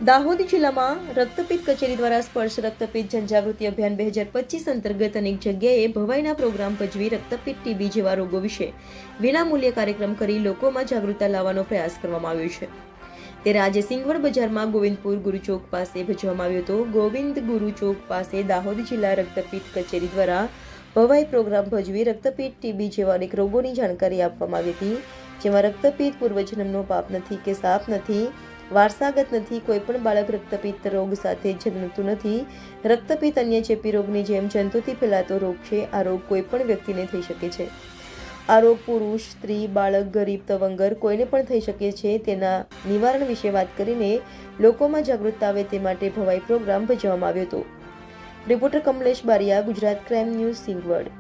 દાહોદ જિલ્લામાં રક્તપિત્ત કચેરી દ્વારા સ્પર્શ રક્તપિત્ત જનજાગૃતિ અભિયાન 2025 અંતર્ગત અનેક જગ્યાએ ભવાઈના પ્રોગ્રામ ભજવી રક્તપિત્ત ટીબી જેવા રોગો વિશે વિનામૂલ્યે કાર્યક્રમ કરી લોકોમાં જાગૃતતા લાવવાનો પ્રયાસ કરવામાં આવ્યો છે। ત્યારે આજે સિંગવડ બજારમાં ગોવિંદપુર ગુરુ ચોક પાસે ભજવવામાં આવ્યો હતો। ગોવિંદ ગુરુ ચોક પાસે દાહોદ જિલ્લા રક્તપિત્ત કચેરી દ્વારા ભવાઈ પ્રોગ્રામ ભજવી રક્તપિત્ત ટીબી જેવા અનેક રોગોની જાણકારી આપવામાં આવી હતી, જેમાં રક્તપિત્ત પૂર્વજન્મનો પાપ નથી કે સાપ નથી, વારસાગત નથી, કોઈ પણ બાળક રક્તપિત્ત રોગ સાથે જન્મતું નથી। રક્તપિત્ત અન્ય ચેપી રોગની જેમ જંતુથી ફેલાતો રોગ છે। આ રોગ કોઈ પણ વ્યક્તિને થઈ શકે છે। આ રોગ પુરુષ, સ્ત્રી, બાળક, ગરીબ, તવંગર કોઈને પણ થઈ શકે છે। તેના નિવારણ વિશે વાત કરીને લોકોમાં જાગૃતતા આવે તે માટે ભવાઈ પ્રોગ્રામ ભજવવામાં આવ્યો હતો। Reporter Kamlesh Bariya, Gujarat crime news, Singvad.